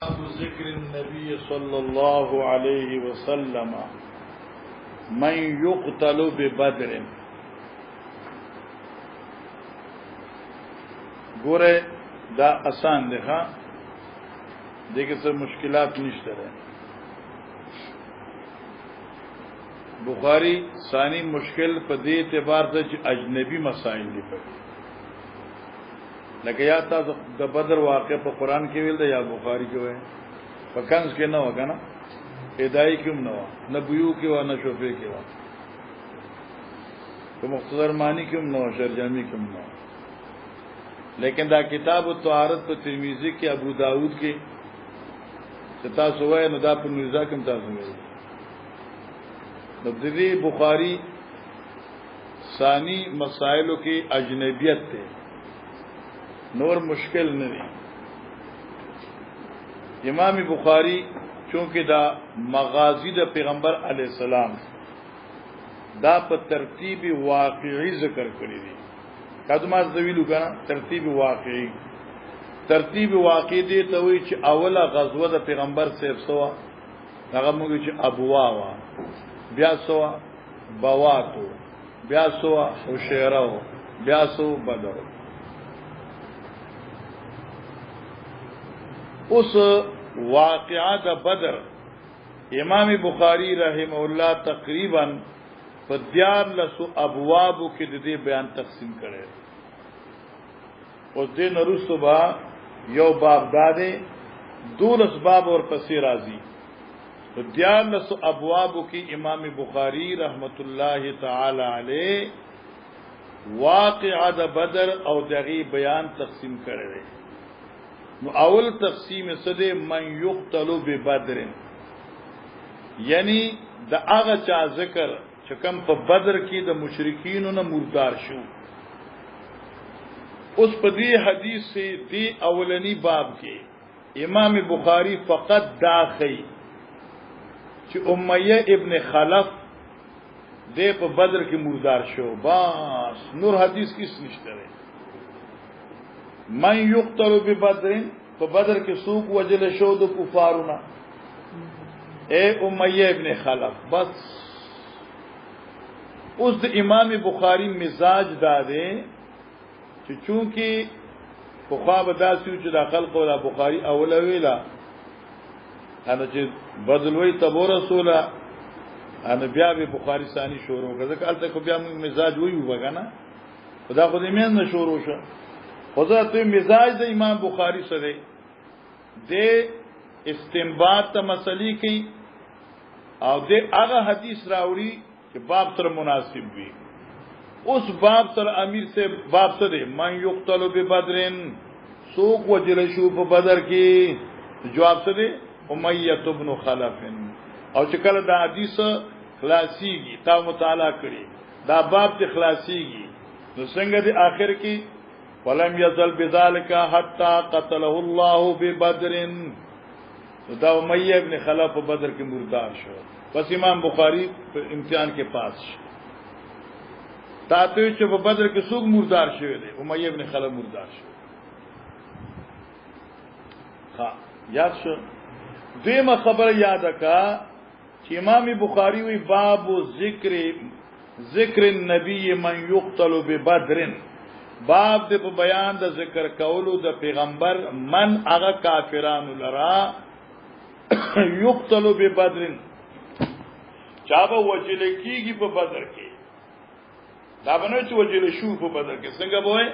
ذکر النبی صلی اللہ علیہ وسلم من یقتل ببدر. گورے دا آسان دیکھا دیکھے سر مشکلات نشتے رہے. بخاری ثانی مشکل پا دی اعتبار دا چی اجنبی مسائل دی پڑی لکه یا تا د بدر واقع په قرآن کې ویل دی یا بخاری کې وای په کنز کې نه وکنه هدايه کې نه و نه بیو کې و نه شوفه کې و په مختصر معنی کې نه و شرجامی کې نه و. لیکن دا کتاب الطهارت په ترمذی کې ابو داود کې ستا سوای نو دا په نزا کې تاسو وایي د دې بخاری ثانی مسائلو کې اجنبیت ته نور مشکل نہیں. امام بخاری چونکہ دا مغازی دا پیغمبر علیہ السلام دا پا ترتیب واقعی ذکر کری دی کادماز دویلو کنا ترتیب واقعی ترتیب واقعی دی توی چی اولا غزوه دا پیغمبر سیب سوا نغمونگی چی ابواوا بیا سوا بواتو بیا سوا حشیرو بیا سوا بدرو. اس واقعات بدر امام بخاری رحمہ اللہ تقریباً دیار لسو ابواب کے دے بیان تقسیم کرے. اس دن رسو با یو باب دادے دول اسباب اور پسی راضی دیار لسو ابواب کی امام بخاری رحمت اللہ تعالی علیہ واقعات بدر اور دغی بیان تقسیم کرے. نو اول تقسیم صدے من یقتل ببدر یعنی دا آغا چا ذکر چکم پا بدر کی دا مشرکینو نا مردار شو. اس پا دی حدیث سے دی اولنی باب کے امام بخاری فقط داخی چی امیہ ابن خلف دے پا بدر کی مردار شو باس نور حدیث کس نشتر ہے. من یقتل ببدر تو بدر کے سوق وجل شود کفارنا اے امیہ ابن خلف بس. اس امام بخاری مزاج دادے چونکہ خواب داسیو چی دا خلق ولا بخاری اولا ویلا انا چی بدلوی تبو رسولا انا بیا بی بخاری ثانی شورو کرده که التا که بیا مزاج ویو بگا نا خدا خود امین نشورو شا خدا تو مزاج دا امام بخاری سره دے استنباط تا مسئلی کی او دے اغا حدیث راوڑی کہ باب سر مناسب بھی اس باب سر امیر سے باب سر دے من یقتل ببدرن سوق و جلشو پا بدر کی جواب سر دے امیت ابن خلفن او چکل دا حدیث خلاصی گی تا مطالعہ کری دا باب تے خلاصی گی نو سنگ دے آخر کی ولم يزل بذلك حتى قتله الله ببدر. دا امیہ ابن خلف بدر کے مردار شو بس امام بخاری امتحان کے پاس تاتوی چھ بدر کے سوق مردار شو دے امیہ ابن خلف مردار شو. ہاں یاد شو دیمہ خبر یاد کا کہ امام بخاری ہوئی باب ذکر النبی من یقتل ببدر باب دے پا بیان دا ذکر کولو دا پیغمبر من اغا کافرانو لرا یقتلو بی بدرن چابا وجلکی گی پا بدر کے دا بنوی چی وجلشو پا بدر کے سنگا بوئے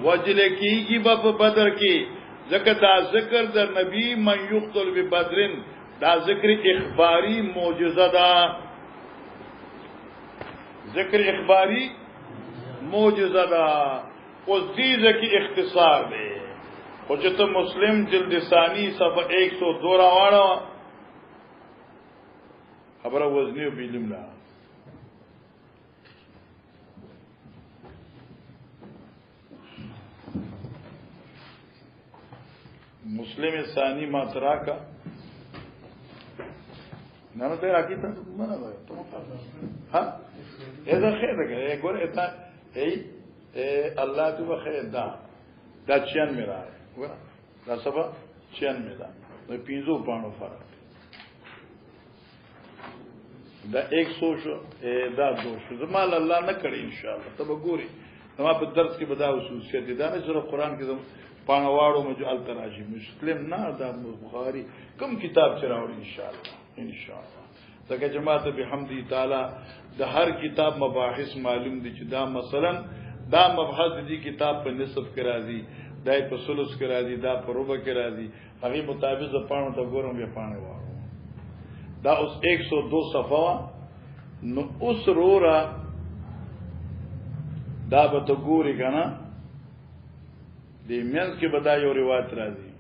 وجلکی گی پا بدر کے ذکر دا ذکر دا نبی من یقتلو بی بدرن دا ذکر اخباری موجزہ دا ذکر اخباری موجزہ دا اس دیز کی اختصار دے حجت مسلم جلد ثانی صفحہ 102 راوانا خبر وزنی و بیلم لا مسلم ثانی ماترا کا نانا دیر آکی تا منا دا ہاں ایسا خیر دکھا ہے گوڑا ایتا اللہ تو خیر دا چین میرا ہے دا سبا 96 دا د 5 پاڼو فرق دا 100 شو دا 2 شو زمال الله نه کړی ان شاء الله تب ګوري ما په درس کې بدا خصوصیت دا نه چې قرآن کې زم پانواړو مجال تراجی مسلم نه دا بخاری کوم کتاب چراوړي ان شاء الله ځکه جماعت بحمدی تعالی د هر کتاب مباحث معلوم دي چې دا مثلا دا مبحث دي کتاب په نصف کې راځي دا په ثلث کې راځي دا په ربع کې راځي هغه مطابق د پانو ته ګورم بیا پانه واره دا اوس 102 صفحه نو اوس رورا دا به ته ګوري کنه د مېز کې به دا یو روایت راځي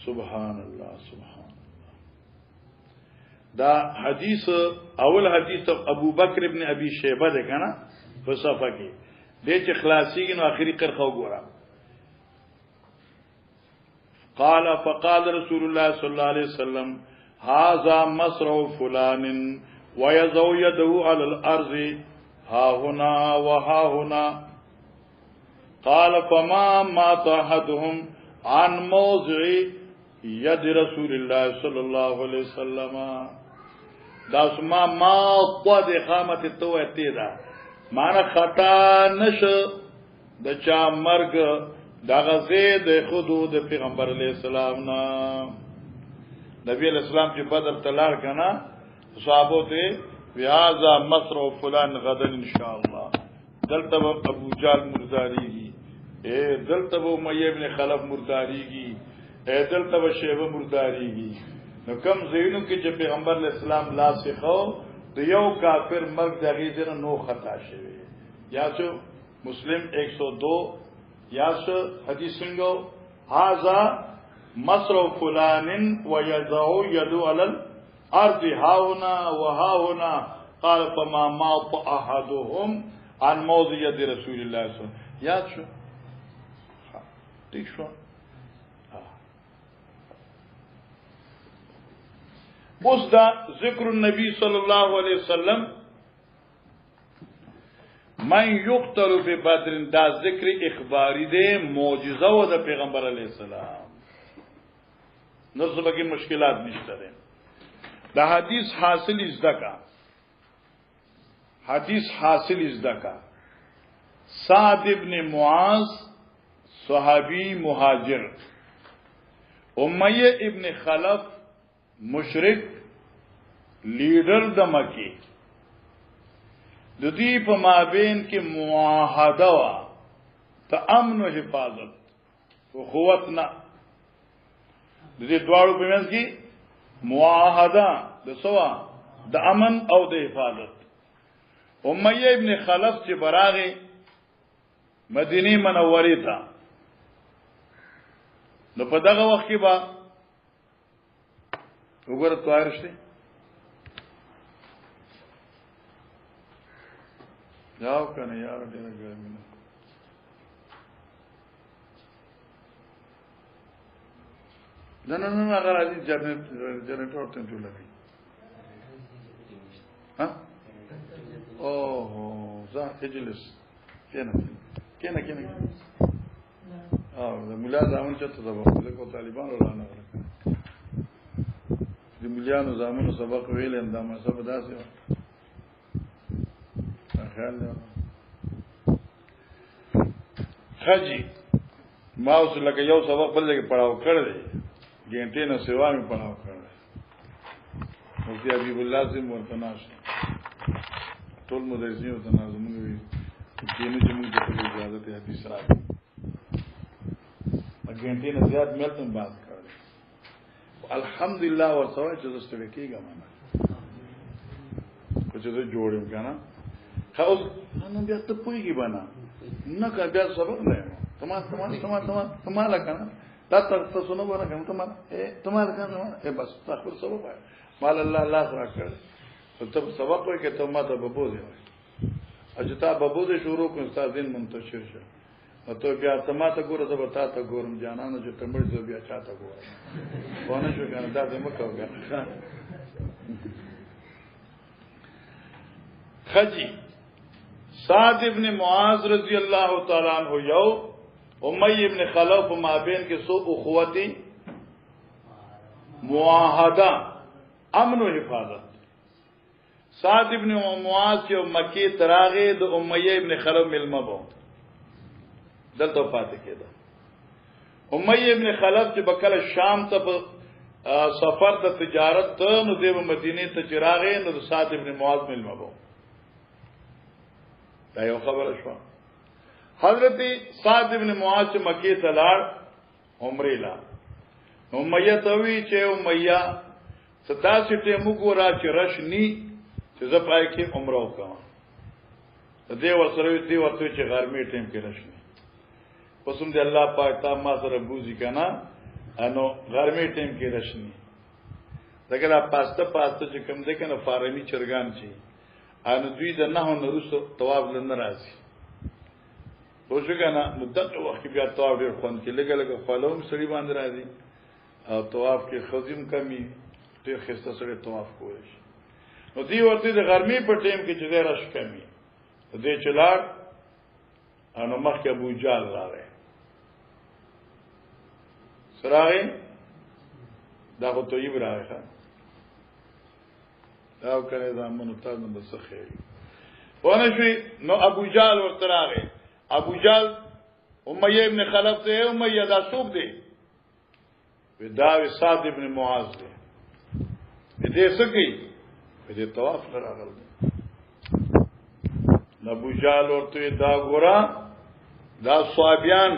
سبحان الله دا حدیث اول حدیث ابو بکر ابن ابي شيبه ده کنه په صفحه کې د چې خلاصيږي نو اخري قرخه وګوره قال فقال رسول الله صلى الله عليه وسلم هذا مصرع فلان ويضع يده على الارض ها هنا وها هنا قال فما مات احدهم عن موضع يد رسول الله صلى الله عليه وسلم دا اسما ما قد اقامت توتیدا معنا خطا نش د چا مرګ دا غزه د حدود پیغمبر علیہ السلام نا نبی علیہ السلام چې بدر تلار کنا صحابه ته ویازا مصر و فلان غدن ان شاء الله دلته ابو جال مرداریږي دلته امیہ ابن خلف مرداریږي دلته شیبه مرداریږي نو کم زینو کې چې پیغمبر علیہ السلام لاسخو د یو کافر مرګ دغه دنه نو خطا شوی یا څو مسلم 102 یا څو حدیث څنګه هاذا مصر فلان ويضع يده على الارض هاهنا وهاهنا قال فما مات احدهم عن موضع يد رسول الله صلى الله عليه وسلم یا څو ٹھیک شو اوس دا ذکر النبی صلی الله علیه وسلم من یقتل ببدر دا ذکر اخباری دے معجزه و دا پیغمبر علیہ السلام نصبه کی مشکلات نشته ده دا حدیث حاصل ازدکا سعد ابن معاذ صحابی مهاجر امیہ ابن خلف مشرک لیڈر د مکی د دې په مابین کې معاهده وا ته امن او حفاظت او قوت نه د دې دواړو په منځ کې معاهده د سوا د امن او د حفاظت امیہ ابن خلف چې براغه مدینه منوره ته نو په دغه وخت کې با وګوره طاهر شته یاو کنه یار ډېر ګرمي نه هغه راځي جنریټور ته جوړ لګي ها اوه زه اجلس کنه د مولا زامن چې ته سبق له طالبان ولاله د مليانو زامنو سبق ویل اندام سبق داسې خیال دی خجی ما اوس لکه یو سبق بل ځای پڑھاو کړی ګنټې نه سیوا مې پڑھاو کړی مفتی حبیب الله سے مرتناش ټول مدرسین ته نازمون وی کینه چې موږ ته اجازه ته حدیث راځي ګنټې نه زیات ملتم بات کړی الحمدلله ورسوي چې زستړی کېږم نه چې زه جوړم کنه خاص نن بیا ته پويږي بنا نه کا بیا سبق نه تمام لکنه دا تاسو نه ونه کوم تمام لکنه بس تاسو سبق مال الله را کړ ته سبق وای کې ته ماته ببوځي اجتا ببوځي شروع کوم استادین منتشر شه ته بیا تماته ګوره زه به تا ته ګورم جانانو چې تمړ زه بیا چاته ګورم ونه شو کنه دا دې مکوګه خجی سعد ابن معاذ رضی اللہ تعالی عنہ یو امیہ ابن خلف مابین کے سو اخوتی معاہدہ امن و حفاظت سعد ابن معاذ کے مکی تراغے دو امیہ ابن خلف ملما بو دل تو پاتے کے دا امیہ ابن خلف چ بکل شام تب سفر د تجارت ته نو دیو مدینه ته چراغه نو سعد ابن معاذ ملما بو دا یو خبره شو حضرت سعد ابن معاذ مکی ته لاړ عمره لا امیہ توی چې امیہ 87 ټیمو ګورا چې رشنی چې زپای کې عمره وکړه دې ورسره دې ورته چې غرمه ټیم کې رشنی پسوم دې الله پاک تا ما سره بوزي کنه انو غرمه ټیم کې رشنی دغه پاسته چې کوم دې کنه فارمی چرګان چی ان دوی د نه نورسو تواب لن راځي پوښښ کنه نو دغه وخت بیا تواب ډیر خوند کې لګلګ خپلوم سړي باندې راځي او طواف کې خزم کمی ډیر خسته سره طواف کوي نو دی ورته د غرمې په ټیم کې چې ډیر رش کمی دې چلاړ انو مخ کې ابو جال راغی سراغی دا خو تویب راغی خان داو کنه زامنو تاز نو بس خیری ونشوی نو ابو جال ورته راغی ابو جال امیہ ابن خلف ته امیہ دا سوق دی وداوی سعد ابن معاذ دی دې سکی دې طواف راغل ابو جال ورته دا ګورا دا صحابیان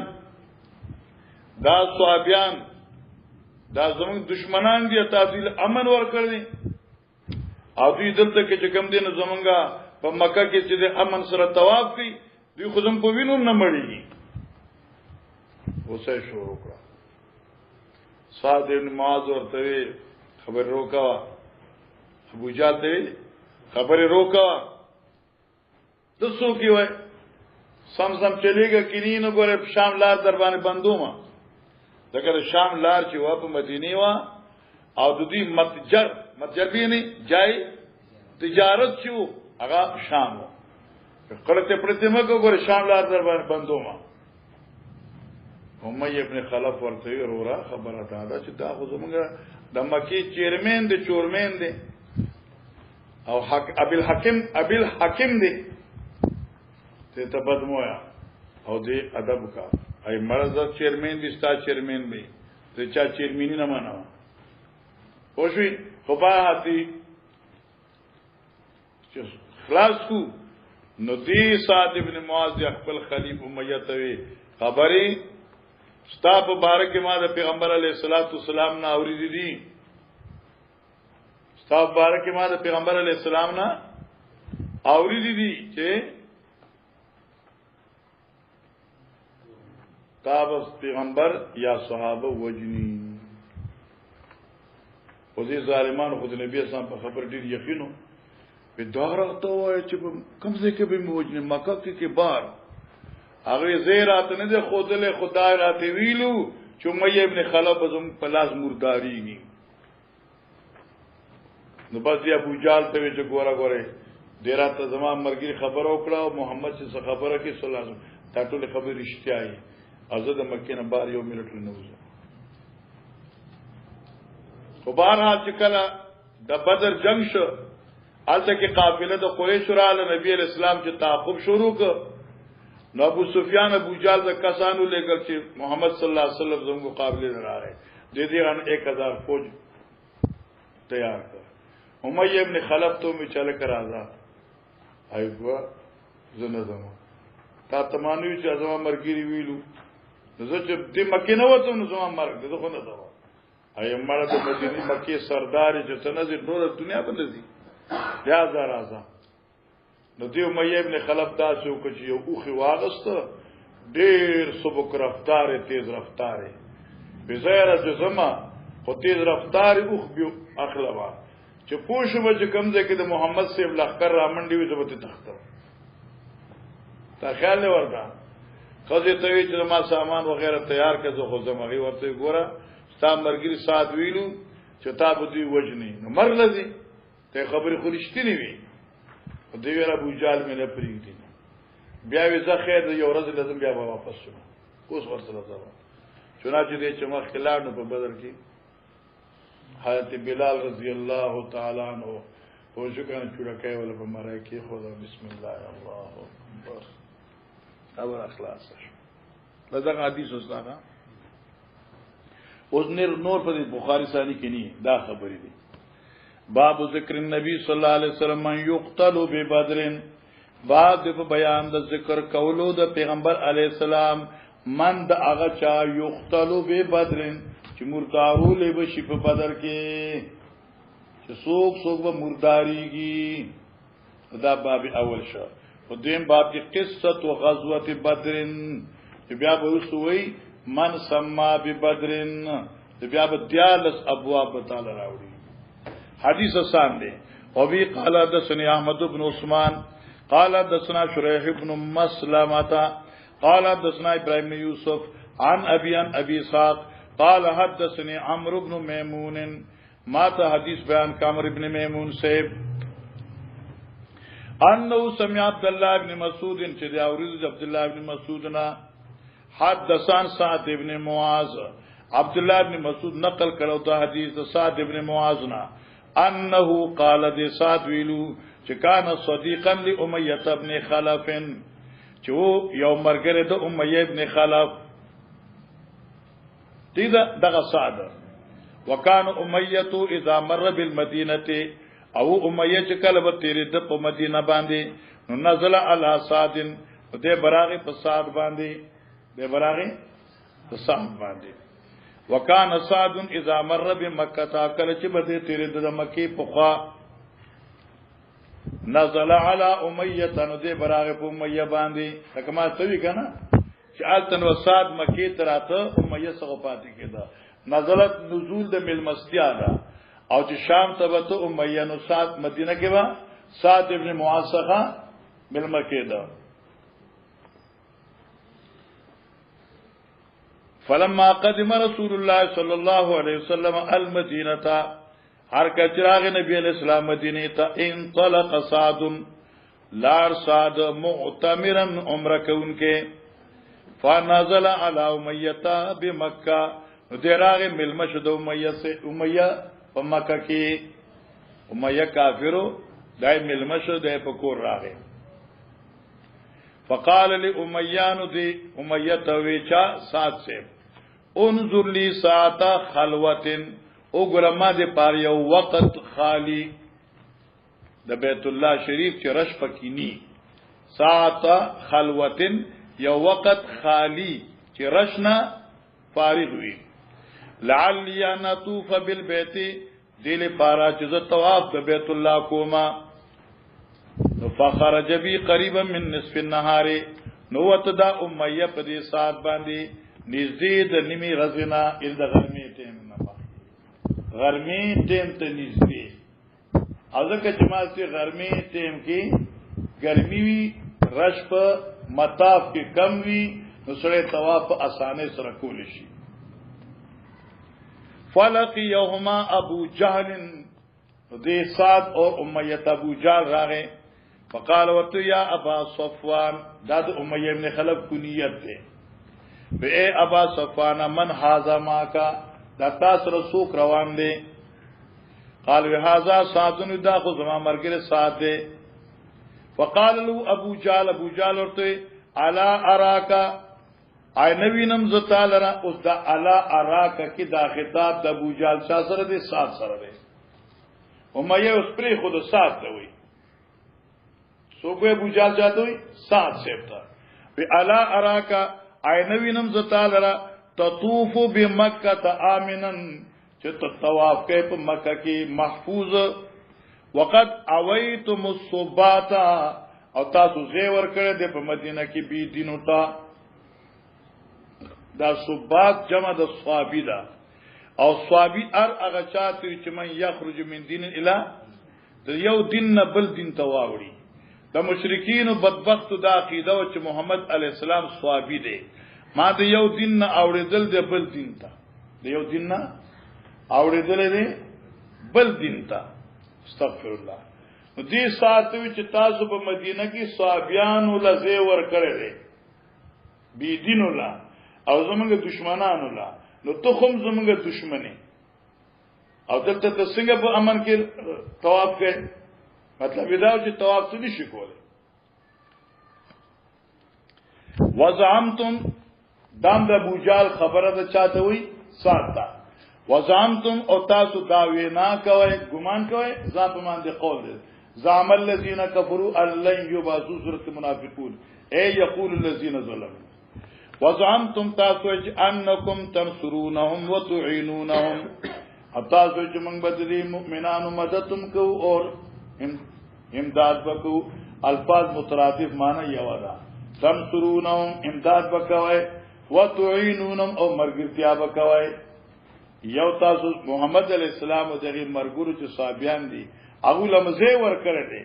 دا زمون دشمنان دي تعدیل امن ور کړی او دوی دلته کې چې کوم دین زمونږه په مکه کې چې د امن سره طواف کوي دوی خو زم په وینو نه مړیږي وسه شروع کړه سعد بن معاذ ورته خبر روکا ابو جال ته خبر روکا دسو کی وای سم چلیگا کینی نو ګوره شام لار در باندې بندوما دغه شام لار چې وا په مدینه وا او د دې متجر به نه جای تجارت شو هغه شام کړه پرته مګو ګوره شام لار در باندې بندوما امیہ ابن خلف ورته ورا خبره دا چې دا خو زمونږ د مکی چیرمن دي چورمن دي او ابل حکیم دي ته تبدمویا او دې ادب کا ای مرز چیرمن دي ستا چیرمن به ته چا چیرمنی نه مانو خوشوي خو په هاتي چې خلاص کو نو دی سعد ابن معاذ خپل خلیف امیہ ته خبري ستا په بارک ما د پیغمبر علیه الصلاۃ والسلام نه اوریدي دي ستا په بارک ما د پیغمبر علیه السلام نه اوریدي دي چې تابس پیغمبر یا صحابه وجنی او دې ظالمان خود نبی اسلام په خبر ډیر یقینو په دارا ته وای چې کوم ځای کې به موجنی مکه کې بار هغه زیرات نه ده خودله خدای راته ویلو چې امیہ ابن خلف زم پلاس مرداریږي نو بس دی ابو جال ته چې ګوره ډیراته زما مرګي خبر وکړه او محمد څخه خبره کې صلی الله علیه وسلم تا ټول خبر رښتیا ای ازد مکه نه بار یو منټ لنوزه خو بهرحال چې کله د بدر جنگ شو الته کې قافله د قریش را له نبی اسلام چې تعقب شروع ک نو ابو سفیان ابو جال د کسانو لګل چې محمد صلی الله علیه وسلم زموږ مقابله نه راغی د دې ان 1000 فوج تیار کړ امیہ ابن خلف ته می چل کر آزاد ایګوا زنه زمو تا تمانوی چې ازما مرګری ویلو زه چې د مکه نه وته نو زما مرګ زه خو نه زما اي مړه د مدینه مکه سردار چې تنه ټول دنیا باندې یا زار اعظم نو دیو امیہ ابن خلف داسو چې یو اوخي واغست ډیر سبک رفتار تیز رفتار بزیره جسمه خو تیز رفتار اوخ بیو اخلوا چې پوښو چې کمزې کې د محمد صاحب لخر را منډي وي زبته تخته تا خیال نه ورته خزه ته وی چې ما سامان وغیرہ تیار کړه زه خو زمغي ورته ګوره ستا مرګري سات ویلو چې تا به دوی وجني نو مرلزي ته خبرې خو رښتینی وي دیویر ابو جال میں نے پریگ دی بیا وی زه خیر یو ورځ لازم بیا واپس شم اوس ورسره ځم چنانچه دې چې مخ کلاړ نو په بدر کې حضرت بلال رضی الله تعالی عنہ او شکر چورکای ولا په مړای کې خدا بسم الله الله اکبر اور اخلاص لږه حدیث وستانه اوس نور په بخاری ثانی کې نه دا خبرې دي باب ذکر النبی صلی الله علیه وسلم من یقتل ببدر باب د بیان د ذکر کولو د پیغمبر علی السلام من د هغه چا یقتل ببدر چې مردارو له شي په بدر کې چې څوک به مرداریږي دا باب اول شو په دیم باب کې قصه او غزوه بدر چې بیا به وسوي من سما ببدر چې بیا به دیالس ابواب تعالی راوړي حدیث آسان دی او بي قال حدثنا احمد بن عثمان قال حدثنا شريح بن مسلمة قال حدثنا ابراهيم بن يوسف عن ابي اسحاق قال حدثني عمرو بن ميمون ما ته حدیث بیان عمرو بن ميمون سے انه سمع عبد الله بن مسعود چې دا اورید عبد الله بن مسعودنا حدثان سعد بن معاذ عبد الله بن مسعود نقل کړو دا حدیث سعد بن معاذنا انه قال دي سعد ویلو چې کان صديقا لأميه ابن خلف چې یو مرګره د امیه ابن خلف دغه سعد وکانو امیه اذا مر بالمدینه او امیه چې کله به تیرې د په مدینه باندې نو نزل علی سعد د براغه په سعد باندې وکان سعد اذا مر بمکه کله چې به تیرې د مکه په خوا نزل علی امیه نو د براغه په امیه باندې کما توی کنه چې آلتن وساد مکی تراته امیه څخه پاتې کېده نزلت نزول د ملمستیا ده او چې شام ته وته امیه نو سات مدینه کې وا سعد ابن معاذ څخه ملمکه ده فلما قدم رسول الله صلى الله عليه وسلم المدينه هر کچراغ نبی علیہ السلام مدینه ته انطلق سعد لار سعد معتمرا عمره کونکه فنزل على امیہ بمکہ دراغ ملمشد امیہ سے امیہ په مکه کې امیہ کافرو دای ملمشد دای پکور راغه فقال لامیان دی امیہ تویچا سات سے انظر لی ساعت خلوت وګرما دې پاره یو وخت خالی د بیت الله شریف چې رش پکینی ساعت خلوت یو وقت خالی چې رشنا فارغ وي لعلی ان اطوف بالبيت دل پارا چې ز طواف د بیت الله کوما فخرج بي قريبا من نصف النهار نو وتدا امیہ په دې سات باندې نږدې د نیمه غزنا ال د غرمې ټیم نه غرمې ټیم ته نږدې ازکه چې ما سي غرمې ټیم کې ګرمي وي رش په مطاف کې کم وی نو سره طواف اسانه سره کول شي فلقيهما ابو جهل دې سعد اور امیہ ابو جهل راغه فقال وت یا ابا صفوان دا د امیہ ابن خلف کنیت ده به ابا صفوان من هاذا ماکا دا تاسو رسوک روان دي قال هذا سعد دا خو زما مرګره سعد ده فقال له ابو جال ورته الا اراکا اي نوینم زتالرا اوس دا الا اراکا کی دا خطاب د ابو جال شاه سره دي سات سره دي امیہ اوس پری خود سات ته وي سوګو ابو جال جاته وي سات سپتا وی الا اراکا اي نوینم زتالرا تطوف بمکه امنن چې طواف کوي په مکه کې محفوظ وقد اویتم الصبات او تاسو زیور کړه د په مدینه کې بي دینو تا دا صبات جمع د صوابی دا او صوابی هغه چاته چې من یخرج من دین اله د یو دین نه بل دین ته واوړي د مشرکین او بدبختو د عقیده او چې محمد علی السلام صوابی دی ما د یو دین نه اوریدل د بل دین ته د یو دین نه اوریدل دی بل دین ته استغفر الله دې ساتوي چې تاسو په مدینه کې صحابیانو لزه ور کړی دی بی دین الله او زمونږ دشمنانو الله نو ته هم زمونږ دشمنی او دلته ته څنګه په امن کې طواف کوي مطلب دا چې طواف څه نشي کولای وزعمتم دام د ابو جال خبره ده چاته وي ساته وزعمتم او تاسو دا وینا کوي ګمان کوي ځا په باندې قول دي زعم الذين كفروا ان لن يبعثوا سوره المنافقون اي يقول الذين ظلموا وزعمتم تاسو انکم تنصرونهم وتعينونهم تاسو چې موږ بدري مؤمنانو مددتم کو اور امداد وکړو الفاظ مترادف معنی یو ده تنصرونهم امداد وکوي وتعينونهم او مرګرتیا وکوي یو تاسو محمد علی السلام او دغه مرګورو چې صحابیان دي هغه لمزه ور کړی دي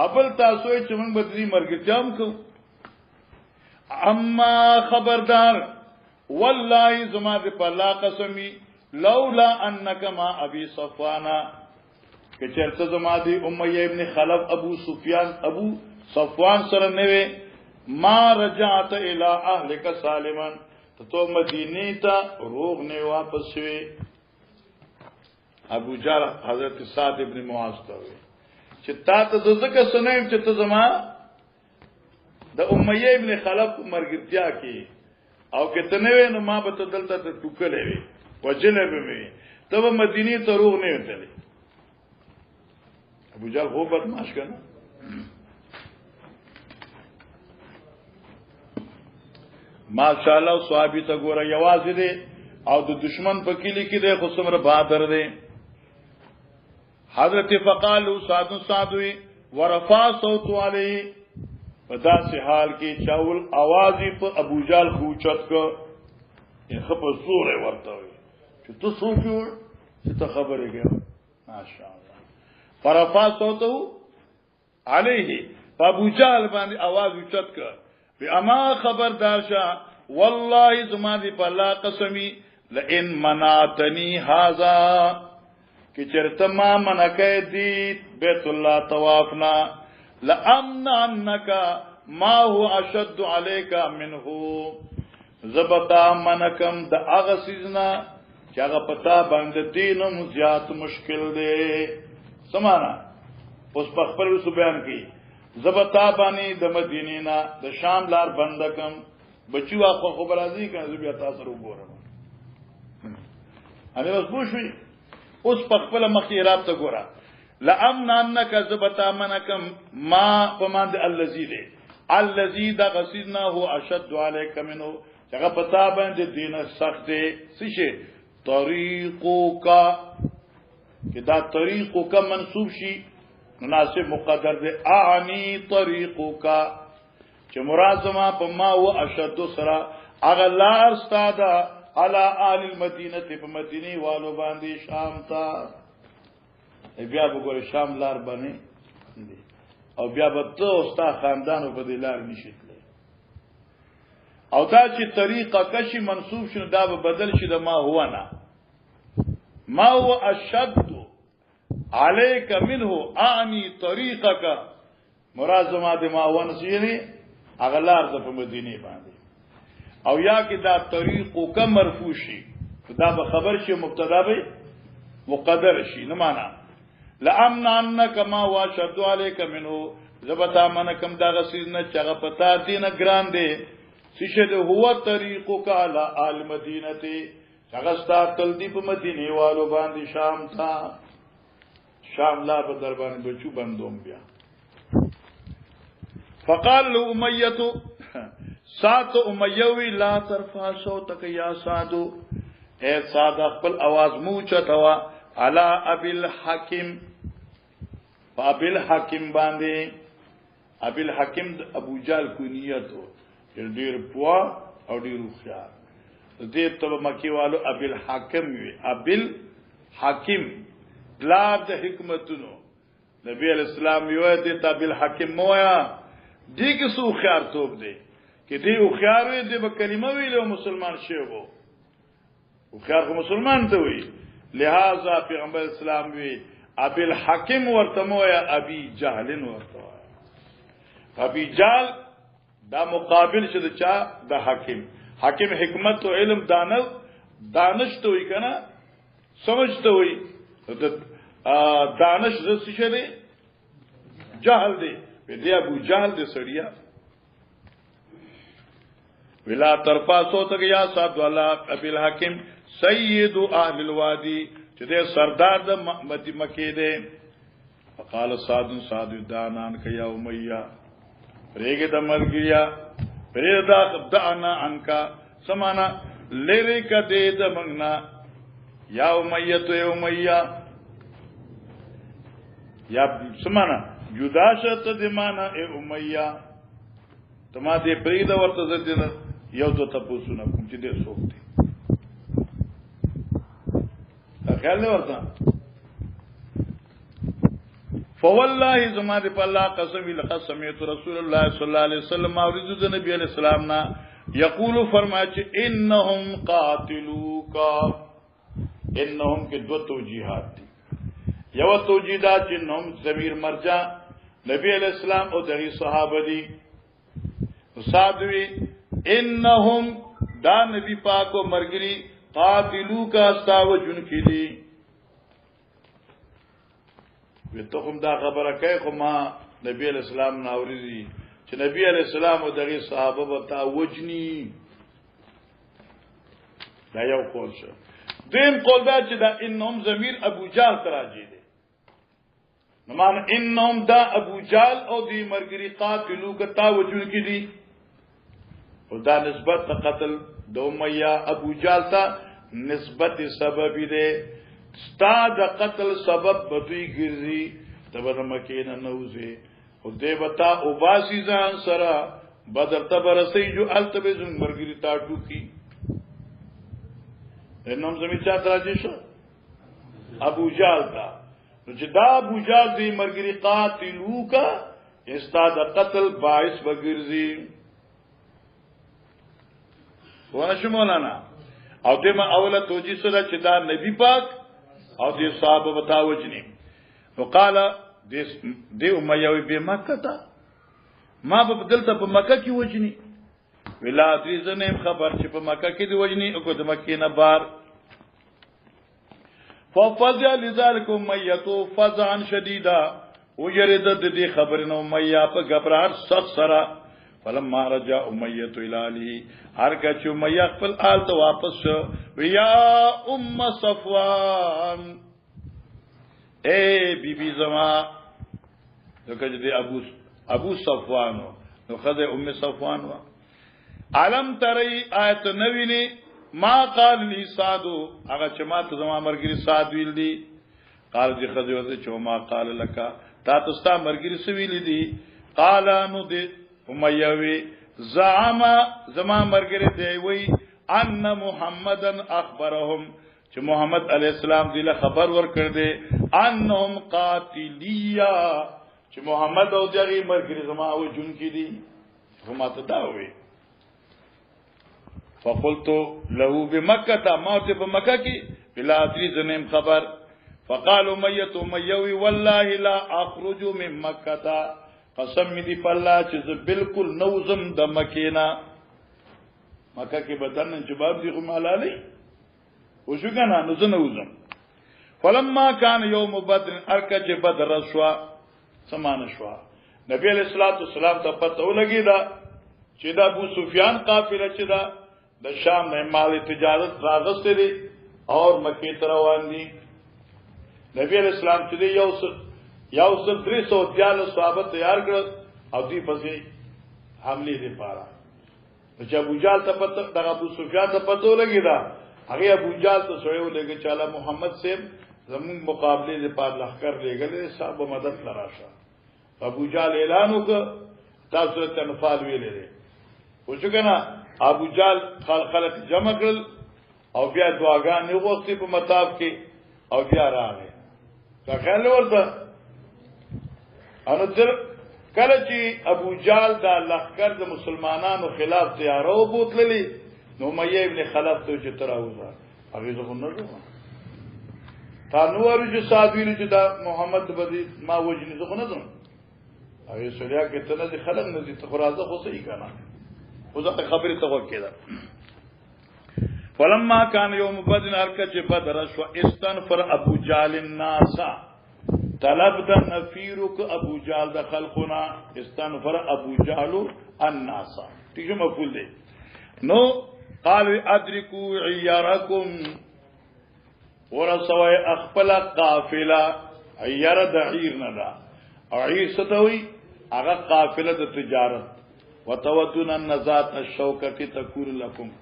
ابل تاسو چې موږ بدري مرګرتیام کو اما خبردار والله زما دې په الله قسمی لولا انک ما ابي صفوانا که چرته زما دې امیہ ابن خلف ابو سفیان ابو صفوان سره نه ما رجعت الى اهلك سالما تو مدینه ته روغ نه واپس شوی ابو جهل حضرت سعد ابن معاذ ته چې تا ته ځکه سنیم چې ته زما د امیہ ابن خلف مرګتیا کې او کته نه نو ما به ته دلته ته ټوکلې وي وجنه به وي ته مدینه ته روغ نه وتلی ابو جهل خو بدمعاش کنه ماشاءالله صحابي ته ګوره یوازې دي او د دشمن په کلی کې د خصمره بہادر دي حضرت فقالو سعدوی ورفع صوت علی په داسې حال کې چاول आवाज په ابو جال خوچت کو یې خپل زور ورته وي چې تو سوچو چې ته خبرې کوي ماشاءالله فرفع صوت علیه ابو جال باندې आवाज اوچت کو اما خبردار شه والله زما دی په الله قسمی لئن مناتنی هذا کی چرته ما منکه دی بیت الله طوافنا لامنعنک ما هو اشد علیک منه زبتا منکم د اغه سیزنا چې هغه پتا باندې دینم زیات مشکل دی سمانا اوس په خپل بیان کی زبتا بانی د مدینې نه د شام لار بندکم بچو اخو خبر ازي کنه بیا تاسو وګورم انا بس بوشوي اوس په خپل مخې رابطه ګوره لامن انک زبتا منکم ما پمند الذی دی الذی د غسیدنا هو اشد علیک منه هغه پتا باندې دین سخت دی سشه طریقو کا کدا طریقو کا منسوب شي مناسب مقدر دے اعنی طریقو کا چې مرازمه په ما او اشد سرا اغلار استادا علی آل المدینه په مدینه والو باندې شام تا بیا وګوره شام لار باندې او بیا به ته استا خاندانو په دې لار نشیتله او دا چې طریقه کشي منسوب شنه دا به بدل شي د ما هو نه ما هو اشد علیک منه اعنی طریقک مرازمه د ماون سیری اغلار د په مدینه باندې او یا کې دا طریقو کا مرفوع شي دا به خبر شي مبتدا به مقدر شي نه معنا لامن انک ما واشد علیک منه زبتا منکم دا غسیز نه چغه پتا دین ګران دی سشد هو طریقو کا علی آل مدینه هغه ستا تل دی په مدینه والو باندې شام تا شام لا په دربان بچو بندوم بیا فقال له امیہ سات امیوی لا ترفع صوتک یا سادو اے ساده خپل आवाज مو چتوا علی ابي الحاکم ابي الحاکم باندې ابي الحاکم ابو جال کنیتو ډیر پوا او ډیر خیال دې ته مکی والو ابي الحاکم وی ابي الحاکم بلاد د حکمتونو نبی علیہ السلام یو دې ته ابي الحاکم مویا دې کې سو خيار توپ دی کې دې خيار دې په کلمه ویلو مسلمان شي وو خيار مسلمان ته وی لہذا پیغمبر اسلام وی ابي الحکم ورتمو یا ابي جهل ورتمو ابي جهل دا مقابل شد چا دا حکم حکم حکمت و علم دانش تو وی کنا سمجھ تو وی دانش دس شده جهل دی دې ابو جهل دې سړیا ولا ترفا صوتک یا صاد والا ابي الحکم سید اهل الوادي چې دې سردار د مکه دی فقال صاد دانان کیا امیہ ریګه د مرګیا پرېدا دعنا انکا سمانا لری ک دې د مننا یا امیہ تو امیہ یا سمانا جدا شت د معنا ای امیہ تما دې پرېدا ورته زدل یو تو تاسو نه کوم چې دې سوک دي خیال نه ورته فوالله زما دې په الله قسم لقد سمعت رسول الله صلی الله علیه وسلم اورید د نبی علیہ السلام نا یقول فرمایا چې انهم قاتلوک انهم کې دو توجیهات دي یو توجیهات چې نوم ضمیر مرجع نبی علیہ السلام او دغه صحابه دي صادوی انهم دا نبی پاک او مرګري قاتلوک استاو جن کی دي وته کوم دا خبره کوي خو ما نبی علیہ السلام ناوریدي چې نبی علیہ السلام او دغه صحابه وتا وجنی دا یو قول شو دیم قول دا چې دا انهم ضمیر ابو جهل تراجی دي نمان انهم دا ابو جهل او دی مرګري قاتلوک تا وجن کی دي او دا نسبت قتل د امیہ ابو جهل ته نسبت سبب دی ستا د قتل سبب بدوی ګرځي تبر مکینه نوځي او دې وتا او باسی ځان سره بدر تبرسي جو التبه زم مرګري تاټو کی انم زمي چا تراجي شو ابو جهل تا نو چې دا ابو جهل دې مرګري قاتلوکا استا د قتل باعث وګرځي ورشه مولانا او دې ما اوله توجی سره چې دا نبی پاک او دې صحابه بتاوجنی نو قال دې امیہ به مکه تا ما په دلته په مکه کې وجنی ولا دې زنه خبر چې په مکه کې دی وجنی او د مکې نه بار ففزع لذلك امیہ فزعا شدیدا وجرد دې خبر نو امیہ په غبرات سخت سره فلما رجع امیہ الى هر کچ امیہ خپل آل ته واپس ویا ام صفوان اے بی بی زما دغه دې ابو صفوان نو خدای ام صفوان وا علم تری آیت نوینه ما قال لی سادو هغه چې ما ته زما مرګری ساد ویل دي قال دې خدای ورته چې ما قال لك تا تستا مرګری سویل دي قال نو دې امیہ وی زعم زما مرګره دی وی ان محمدن اخبرهم چې محمد علی السلام دله خبر ورکړ دی انهم قاتلیا چې محمد او جری مرګره زما او جون کی دي هم ته دا وی فقلت له بمکه ما ته په مکه کې بلا ادري زنیم خبر فقال امیہ والله لا اخرج من مکه قسم دی پلا چې بالکل نوزم د مکینا مکه کې بدن جواب دی خو مالالي او شو کنه نوزم فلما كان يوم بدر ارکج بدر شوا سمان شوا نبی علیہ الصلوۃ والسلام ته پته ولګی دا چې دا ابو سفیان قافله چې دا د شام نه مال تجارت راغسته دي اور مکه ته روان دي نبی علیہ السلام چې یو سل 300 صحابه تیار کړ او دی پسې حمله دي پاره چې ابو جهل ته پته د ابو سفیان ته پته لګی دا هغه ابو جهل ته سویو لګی چې الله محمد سیم زمون مقابله دې پاره لخر لګلې صاحب مدد لراشه ابو جهل اعلان وکړ تاسو ته انفال ویلې دي او چې کنه ابو جهل خلق جمع کړل او بیا دعاګانې وغوښتي په مطاف کې او بیا راغی دا خیال ورته انو تر کله چې ابو جهل دا لخر د مسلمانانو خلاف تیارو بوتللی نو امیہ ابن خلف ته چې تراوزه هغه زه نه تانوارو چې صادویل چې دا محمد بدی ما وجنی زه نه دم اوی سړیا کې ته نه خلک نه دي ته خرازه خو صحیح کنه خو ځکه خبره ته وکړه فلما كان يوم بدر ارکچ بدر شو استنفر ابو جال الناس طلب د نفیرک ابو جال د خلقنا استنفر ابو جال الناس ٹھیک مفعول دی نو قال ادركوا عياركم ورسوي اخپل قافله عيار دعير ندا عير ستوي هغه قافله د تجارت وتودون النزات الشوكه تكون لكم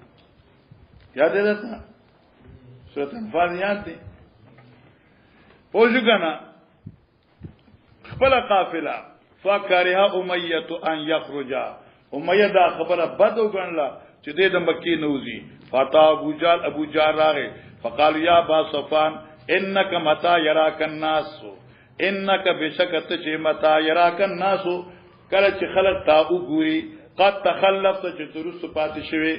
یاد ہے نا سورۃ انفال یاد دی پوجو کنا خپل قافله فکرها امیہ ان یخرج امیہ دا خبره بد وګڼله چې د مکی نوزی فتا ابو جال راغه فقال یا با صفان انك متى يراك الناس انك بشکت چې متى يراك الناس کله چې خلق تا وګوري قد تخلفت چې درست پاتې شوی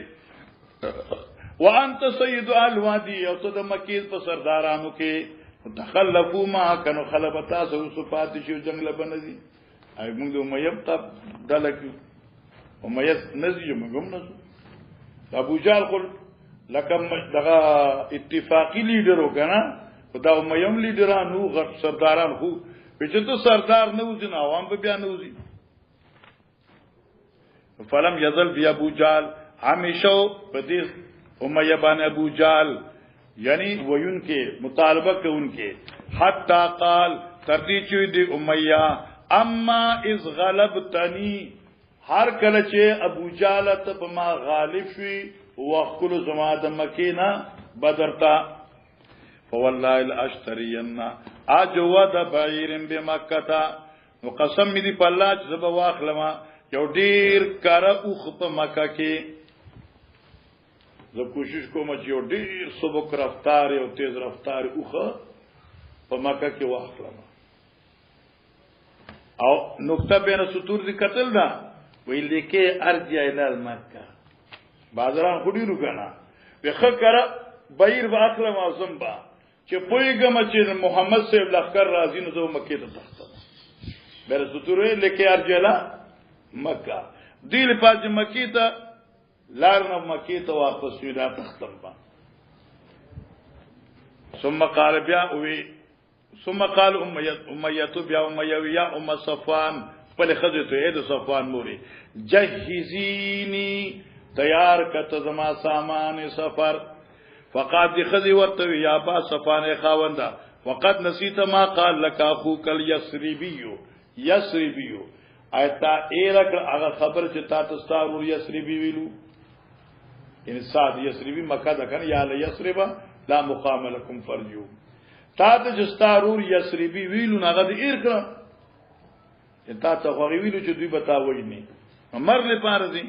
وانت سید الوادی او ته د مکی په سردارانو کې تخلفوا ما كانوا خلبتا سو صفات شو جنگل بنزي اي موږ امیہ تب دلک امیہ نزي موږ نزو ابو جال قل لکم دغه اتفاقی لیډر وکنه دا امیہ لیډرانو غټ سرداران خو چې ته سردار نه وځي نو عوام به بیا نه وځي فلم یزل بی ابو جال همیشه بدیس امیہ بن ابو جال یعنی وین کے مطالبہ کے ان کے حتی قال تردی چوی دی امیہ اما از غلبتنی ہر کلچے ابو جال تب ما غالب شوی وقل زماد مکینا بدرتا فواللہ الاشترین اجود بعیر بمکتا وقسم می دی پاللہ چزب واخلما یو دیر کارا اوخ پا مکہ کے زه کوشش کوم چې یو ډیر سبک رفتار او تیز رفتار اوخه په مکه کې واخلم او نقطه بین سطور دی قتل دا وی لیکه ارجع الى مکه بازاران خودی رو کنه وخه کرا بیر واخلم او زمبا چې پویګم چې محمد صاحب لخر راځي نو زه مکه ته تختم بیر سطور لیکه ارجع الى مکه دی لپاره مکه ته لارنا مکی تو واپس ویدا تختم با ثم قال بیا اوی ثم قال امیہ بیا امیہ یا ام صفوان پل خذت اید صفوان موری جهزینی تیار کت زما سامان سفر فقاد خذی ورتوی یا با صفوان خاوندا وقد نسیت ما قال لك اخوك اليسربی ایتا ایرک اغه خبر چې تا تستارو یسربی ویلو ان سعد یسربی مکہ دکن یا لیسربا لا مقام لکم فرجو تا ته جستارور یسربی ویلو ناغه د ایر کړه تا ته غوړی ویلو چې دوی بتاوي نه مر لپاره دي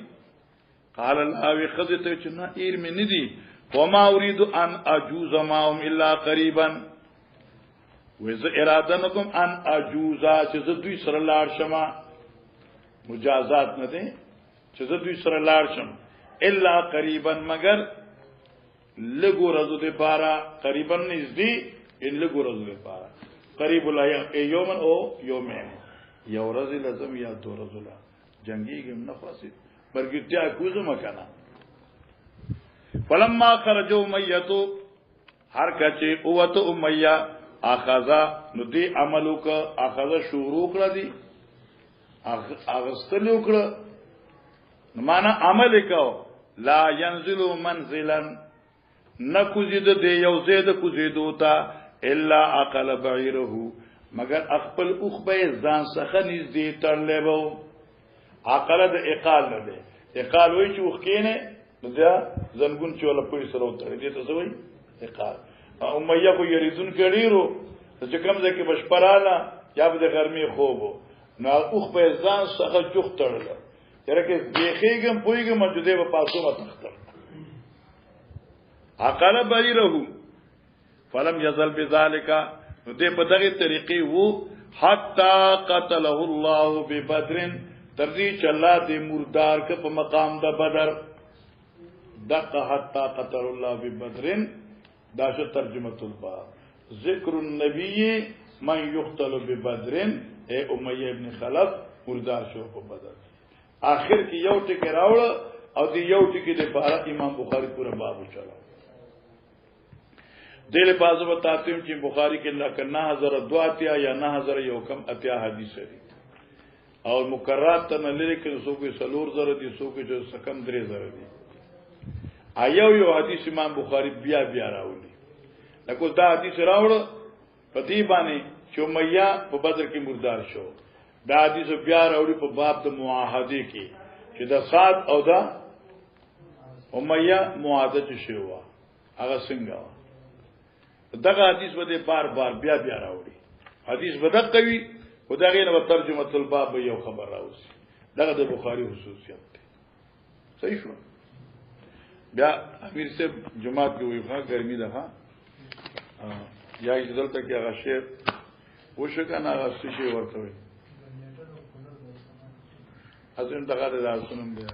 قال الاوی خذته چې نه ایر مې ندي وما اريد ان اجوز معهم الا قريبا وذ ارادنکم ان اجوزا چې دوی سره لاړ شمه مجازات نه دي چې دوی سره لاړ شم الا قریبا مگر لګو رزو دے پارا قریبا نزدی ان لګو رزو دے پارا قریب یومن او یومین یو رزی لازم یا دو رزو لا جنگی گم نفاسی برگتیا کوزو مکانا فلما خرجو امیتو ہر کچے اوتو امیہ اخذا ندی عملو کا اخذا شروع کرا دی اغسطلی اکڑا مانا عمل کاؤ لا ينزل منزلا نکوزید دے یوزید کوزیدو تا الا اقل بعیره مگر اخپل اخبه ځان څخه نږدې تړلې وو اقل د اقال نه ده اقال وای چې وخکینه دا زنګون چوله پوي سره وتړي دې ته وای اقال امیہ کو یریدون کړیرو چې کوم ځکه بشپراله یا به د ګرمي خوبو نو اخبه ځان څخه چوخ تړل ترکه دیکھیگم پویگم مجدے و پاسو متختر عقل بعیره فلم یزل بذالکا دے پدغی طریقی وہ حتی قتله اللہ ببدر تردی چلا دے مردار کا پا مقام دا بدر دقا حتی قتل اللہ ببدر داشت ترجمت الباب ذکر النبی من یقتل ببدر اے امیہ ابن خلف مردار شو په بدر آخر کې یو ټکی راوړ او دی یو ټکی لپاره امام بخاری پورا باب چلا دل پازو بتاتے ہیں کہ بخاری کے 9002 اتیا یا 9000 یو کم اتیا حدیث ہے اور مقررات تن لری کې سو کوئی سلور زره دي سو کوئی جو سکم درې زره دي ایو یو حدیث امام بخاری بیا راوړي لکه دا حدیث راوړ پتی باندې چې امیہ په بدر کې مردار شو دا حدیث بیا راوړي په باب د معاهده کې چې دا صاد او دا امیہ معاهده شوی و هغه څنګه دغه حدیث بده بار بیا راوړي حدیث بدق کوي خدای نه ترجمه الباب یو خبر راوځي دغه د بخاری خصوصیت دی صحیح شو بیا امیر سے جماعت کې وی ښه ګرمي ده ها یا دلته کې هغه شی وشو کنه هغه شی ورته وي ازم دغه د رسولم دی